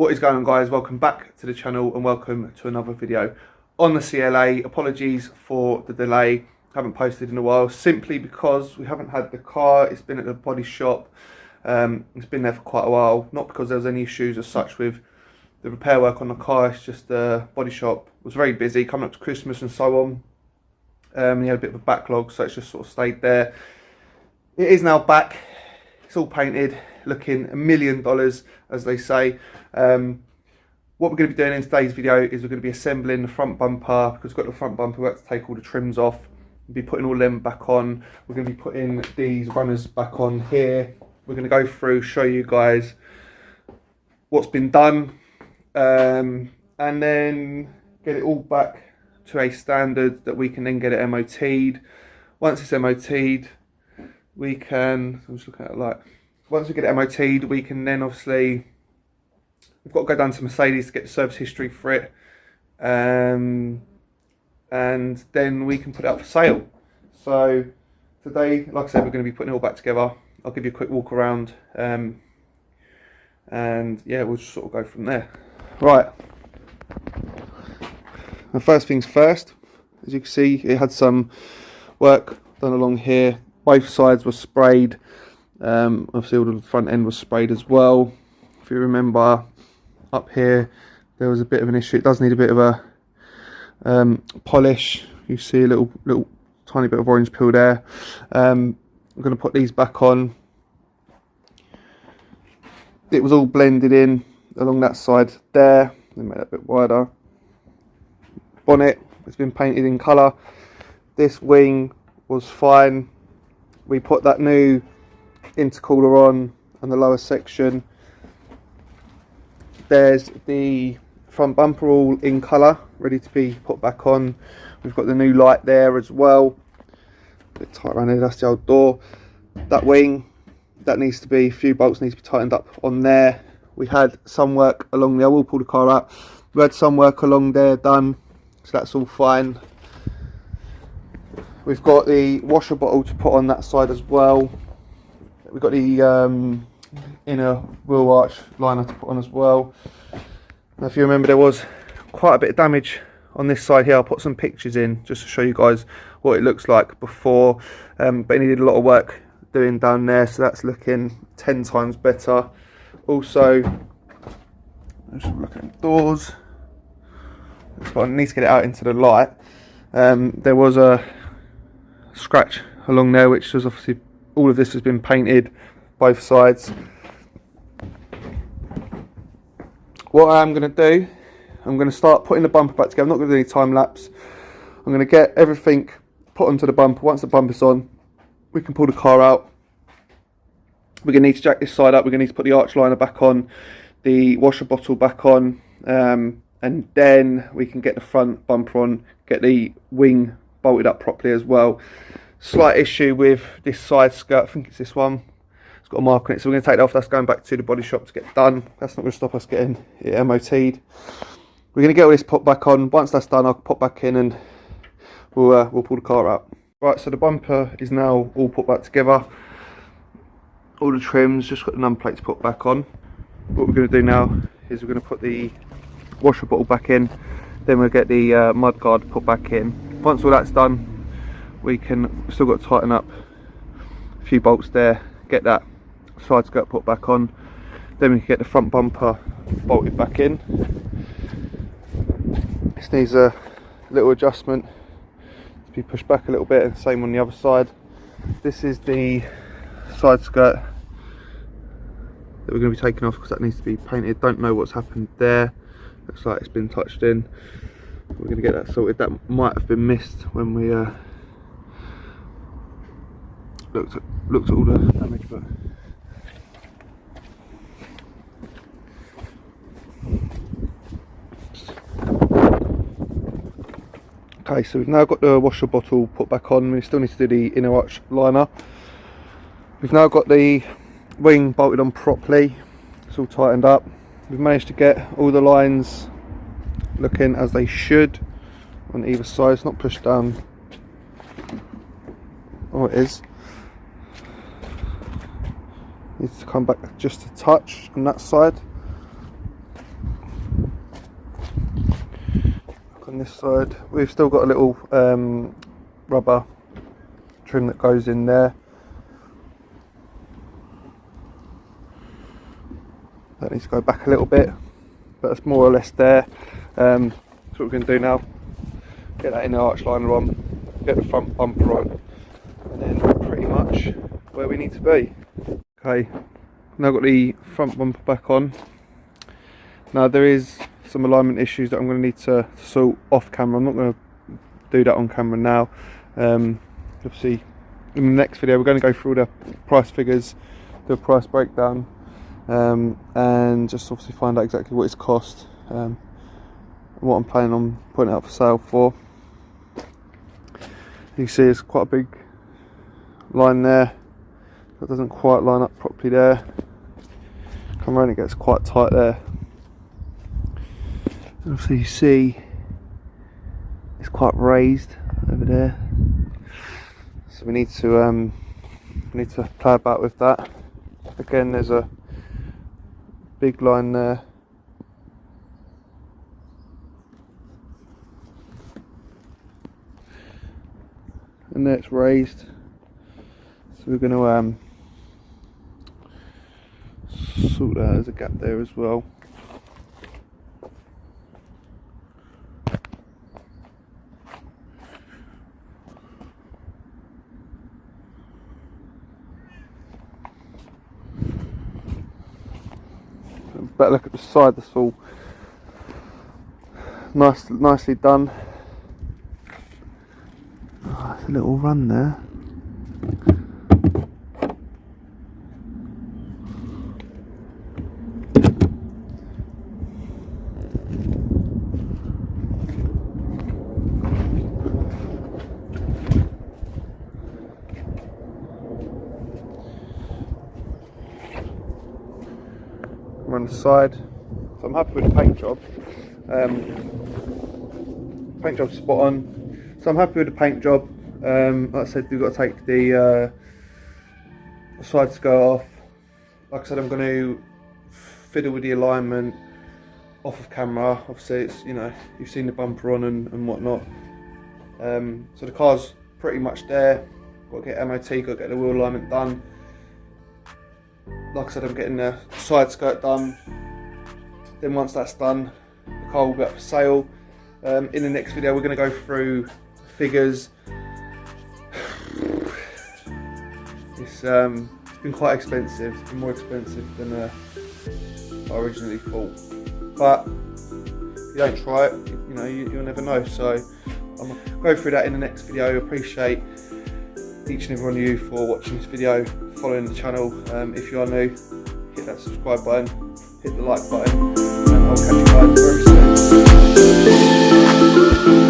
What is going on, guys? Welcome back to the channel and welcome to another video on the CLA. Apologies for the delay. Haven't posted in a while simply because we haven't had the car. It's been at the body shop. It's been there for quite a while. Not because there was any issues as such with the repair work on the car. It's just the body shop was very busy coming up to Christmas and so on. He had a bit of a backlog, so it's just sort of stayed there. It is now back. It's all painted, looking $1 million, as they say. What we're going to be doing in today's video is we're going to be assembling the front bumper, because we've got the front bumper. We have to take all the trims off. We'll be putting all them back on. We're going to be putting these runners back on here. We're going to go through, show you guys what's been done, and then get it all back to a standard that we can then get it MOT'd. Once it's MOT'd, we can, I'm just looking at it like, once we get it MOT'd, we can then obviously, we've got to go down to Mercedes to get the service history for it, and then we can put it up for sale. So today, like I said, we're going to be putting it all back together. I'll give you a quick walk around, and yeah, we'll just sort of go from there. Right. And first things first, as you can see, it had some work done along here. Both sides were sprayed. Obviously all the front end was sprayed as well. If you remember, up here there was a bit of an issue. It does need a bit of a polish. You see a little tiny bit of orange peel there. I'm going to put these back on. It was all blended in along that side there. They made it a bit wider. Bonnet has been painted in colour. This wing was fine. We put that new intercooler on the lower section. There's the front bumper all in colour, ready to be put back on. We've got the new light there as well. A bit tight around here, that's the old door. That wing, that needs to be, a few bolts need to be tightened up on there. We had some work along there, I will pull the car out. We had some work along there done, so that's all fine. We've got the washer bottle to put on that side as well. We've got the inner wheel arch liner to put on as well. Now, if you remember, there was quite a bit of damage on this side here. I'll put some pictures in just to show you guys what it looks like before, but it needed a lot of work doing down there, so that's looking 10 times better. Also, let's look at the doors. I need to get it out into the light. There was a scratch along there, which was obviously, all of this has been painted, both sides. What I am going to do, I'm going to start putting the bumper back together. I'm not going to do any time lapse. I'm going to get everything put onto the bumper. Once the bumper's on, we can pull the car out. We're going to need to jack this side up. We're going to need to put the arch liner back on, the washer bottle back on, and then we can get the front bumper on, get the wing bolted up properly as well. Slight issue with this side skirt, I think it's this one, it's got a mark on it, so we're going to take that off. That's going back to the body shop to get done. That's not going to stop us getting it MOT'd. We're going to get all this put back on. Once that's done, I'll pop back in and we'll pull the car out. Right, so the bumper is now all put back together. All the trims, just got the number plates put back on. What we're going to do now is we're going to put the washer bottle back in, then we'll get the mud guard put back in. Once all that's done, we can, still got to tighten up a few bolts there, get that side skirt put back on, then we can get the front bumper bolted back in. This needs a little adjustment to be pushed back a little bit, and same on the other side. This is the side skirt that we're going to be taking off because that needs to be painted. Don't know what's happened there, looks like it's been touched in. We're going to get that sorted. That might have been missed when we looked at all the damage, but okay, so we've now got the washer bottle put back on. We still need to do the inner arch liner. We've now got the wing bolted on properly. It's all tightened up. We've managed to get all the lines looking as they should on either side. It's not pushed down. Oh, it is. Needs to come back just a touch on that side. on this side. We've still got a little rubber trim that goes in there. That needs to go back a little bit, but it's more or less there. That's what we're going to do now. Get that inner arch liner on, get the front bumper on, and then we're pretty much where we need to be. Okay, now got the front bumper back on. Now there is some alignment issues that I'm going to need to sort off camera. I'm not going to do that on camera now. Obviously in the next video we're going to go through the price figures, do a price breakdown, and just obviously find out exactly what it's cost, and what I'm planning on putting it up for sale for. You can see it's quite a big line there that doesn't quite line up properly there. Come around, it gets quite tight there. Obviously you see it's quite raised over there, so we need to play about with that. Again, there's a big line there. And there it's raised, so we're going to sort that. There's a gap there as well. Better look at the side, that's all nicely done. Oh, there's a little run there. On the side, so I'm happy with the paint job. Paint job's spot on, so I'm happy with the paint job. Like I said, we've got to take the side skirt off. Like I said, I'm going to fiddle with the alignment off of camera. Obviously, it's, you know, you've seen the bumper on and whatnot. So the car's pretty much there. Got to get MOT, got to get the wheel alignment done. Like I said, I'm getting the side skirt done. Then once that's done, the car will be up for sale. In the next video we're going to go through figures. It's been quite expensive. It's been more expensive than I originally thought. But if you don't try it, you know, you'll never know. So I'm going to go through that in the next video. I appreciate each and every one of you for watching this video, following the channel. If you are new, hit that subscribe button, hit the like button, and I'll catch you guys very soon.